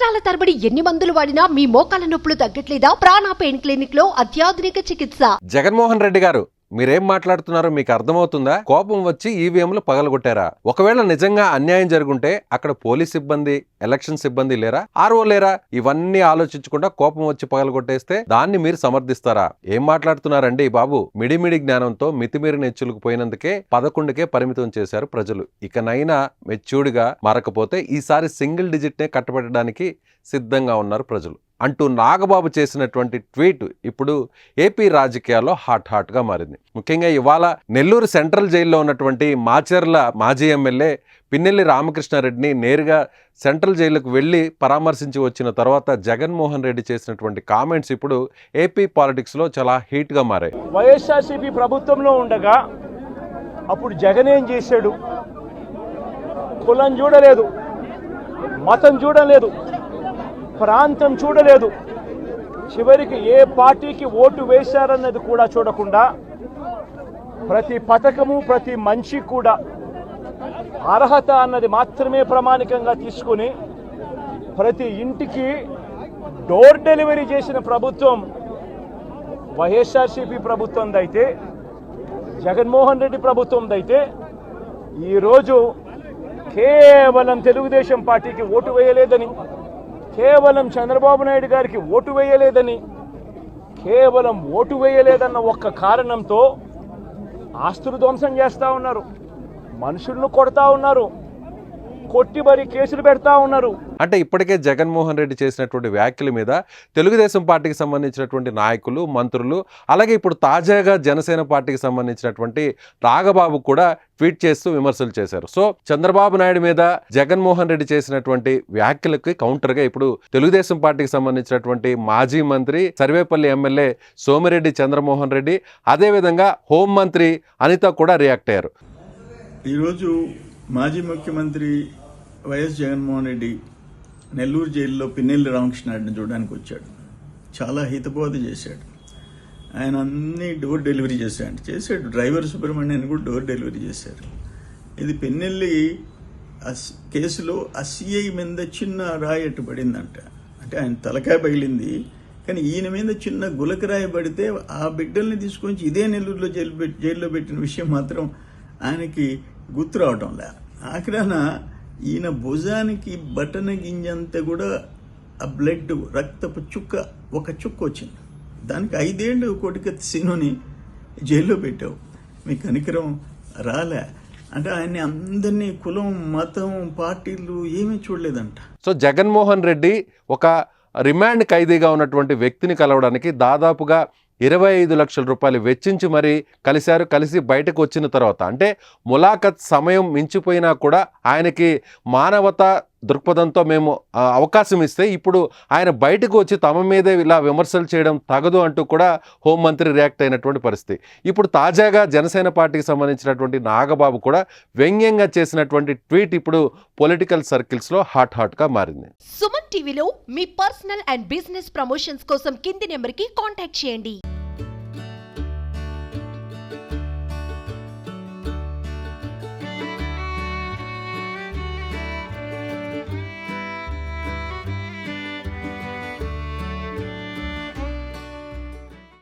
సంవత్సరాల తరబడి ఎన్ని మందులు వాడినా మీ మోకాల నొప్పులు తగ్గట్లేదా? ప్రాణ పెయిన్ క్లినిక్ లో అత్యాధునిక చికిత్స. జగన్మోహన్ రెడ్డి గారు, మీరేం మాట్లాడుతున్నారో మీకు అర్థమవుతుందా? కోపం వచ్చి ఈవీఎంలు పగలగొట్టారా? ఒకవేళ నిజంగా అన్యాయం జరుగుంటే అక్కడ పోలీస్ సిబ్బంది, ఎలక్షన్ సిబ్బంది లేరా? ఆర్ఓ లేరా? ఇవన్నీ ఆలోచించకుండా కోపం వచ్చి పగలగొట్టేస్తే దాన్ని మీరు సమర్థిస్తారా? ఏం మాట్లాడుతున్నారండి బాబు? మిడిమిడి జ్ఞానంతో మితిమీరిన హెచ్చులకు పోయినందుకే 11కే పరిమితం చేశారు ప్రజలు. ఇకనైనా మెచ్యూర్డ్గా మారకపోతే ఈసారి సింగిల్ డిజిట్ నే కట్టబెట్టడానికి సిద్ధంగా ఉన్నారు ప్రజలు అంటూ నాగబాబు చేసినటువంటి ట్వీట్ ఇప్పుడు ఏపీ రాజకీయాల్లో హాట్ గా మారింది. ముఖ్యంగా ఇవాళ నెల్లూరు సెంట్రల్ జైల్లో ఉన్నటువంటి మాచర్ల మాజీ ఎమ్మెల్యే పిన్నెల్లి రామకృష్ణారెడ్డిని నేరుగా సెంట్రల్ జైలుకు వెళ్ళి పరామర్శించి వచ్చిన తర్వాత జగన్మోహన్ రెడ్డి చేసినటువంటి కామెంట్స్ ఇప్పుడు ఏపీ పాలిటిక్స్లో చాలా హీట్గా మారాయి. వైఎస్ఆర్సీపీ ప్రభుత్వంలో ఉండగా అప్పుడు జగన్ ఏం చేశాడు? కులం చూడలేదు, మతం చూడలేదు, ప్రాంతం చూడలేదు, చివరికి ఏ పార్టీకి ఓటు వేశారన్నది కూడా చూడకుండా ప్రతి పథకము, ప్రతి మనిషి కూడా అర్హత అన్నది మాత్రమే ప్రామాణికంగా తీసుకుని ప్రతి ఇంటికి డోర్ డెలివరీ చేసిన ప్రభుత్వం వైఎస్ఆర్సీపీ ప్రభుత్వందైతే, జగన్మోహన్ రెడ్డి ప్రభుత్వందైతే ఈరోజు కేవలం తెలుగుదేశం పార్టీకి ఓటు వేయలేదని, కేవలం చంద్రబాబు నాయుడు గారికి ఓటు వేయలేదని, కేవలం ఓటు వేయలేదన్న ఒక్క కారణంతో ఆస్తులు ధ్వంసం చేస్తూ ఉన్నారు, మనుషులను కొడతా ఉన్నారు, కొట్టి మరి కేసులు పెడతా ఉన్నారు. అంటే ఇప్పటికే జగన్మోహన్ రెడ్డి చేసినటువంటి వ్యాఖ్యల మీద తెలుగుదేశం పార్టీకి సంబంధించినటువంటి నాయకులు, మంత్రులు, అలాగే ఇప్పుడు తాజాగా జనసేన పార్టీకి సంబంధించినటువంటి నాగబాబు కూడా ట్వీట్ చేస్తూ విమర్శలు చేశారు. సో చంద్రబాబు నాయుడు మీద జగన్మోహన్ రెడ్డి చేసినటువంటి వ్యాఖ్యలకి కౌంటర్గా ఇప్పుడు తెలుగుదేశం పార్టీకి సంబంధించినటువంటి మాజీ మంత్రి, సర్వేపల్లి ఎమ్మెల్యే సోమిరెడ్డి చంద్రమోహన్ రెడ్డి, అదేవిధంగా హోంమంత్రి అనిత కూడా రియాక్ట్ అయ్యారు. ఈరోజు మాజీ ముఖ్యమంత్రి వైఎస్ జగన్మోహన్ రెడ్డి నెల్లూరు జైల్లో పిన్నెల్లి రామకృష్ణారెడ్డిని చూడడానికి వచ్చాడు. చాలా హితబోధ చేశాడు. ఆయన అన్ని డోర్ డెలివరీ చేశాడు. డ్రైవర్ సుబ్రహ్మణ్యాన్ని కూడా డోర్ డెలివరీ చేశారు. ఇది పిన్నెల్లి కేసులో ఆ సిఐ మీద చిన్న రాయి పడిందంట. అంటే ఆయన తలకాయ పగిలింది, కానీ ఈయన మీద చిన్న గులకరాయి పడితే ఆ బిడ్డల్ని తీసుకొని ఇదే నెల్లూరులో జైల్లో పెట్టిన విషయం మాత్రం ఆయనకి గుర్తు రావటం లే. ఆఖరాన ఈయన భుజానికి బటన గింజంతా కూడా ఆ బ్లడ్, రక్తపు చుక్క, ఒక చుక్క వచ్చింది. దానికి 5 ఏళ్ళు కొడుకత్తి సీనుని జైల్లో పెట్టావు, మీకు కనికరం రాలే అంటే ఆయన్ని అందరినీ కులం, మతం, పార్టీలు ఏమీ చూడలేదంట. సో జగన్మోహన్ రెడ్డి ఒక రిమాండ్ ఖైదీగా ఉన్నటువంటి వ్యక్తిని కలవడానికి దాదాపుగా 25 లక్షల రూపాయలు వెచ్చించి మరీ కలిశారు. కలిసి బయటకు వచ్చిన తర్వాత అంటే ములాఖత్ సమయం మించిపోయినా కూడా ఆయనకి మానవతా దృక్పథంతో మేము అవకాశం ఇస్తే ఇప్పుడు ఆయన బయటకు వచ్చి తమ మీదే ఇలా విమర్శలు చేయడం తగదు అంటూ కూడా హోంమంత్రి రియాక్ట్ అయినటువంటి పరిస్థితి. ఇప్పుడు తాజాగా జనసేన పార్టీకి సంబంధించినటువంటి నాగబాబు కూడా వ్యంగ్యంగా చేసినటువంటి ట్వీట్ ఇప్పుడు పొలిటికల్ సర్కిల్స్లో హాట్గా మారింది. సుమన్ టీవీలో మీ పర్సనల్ అండ్ బిజినెస్ ప్రమోషన్స్ కోసం కింది నెంబర్కి కాంటాక్ట్ చేయండి.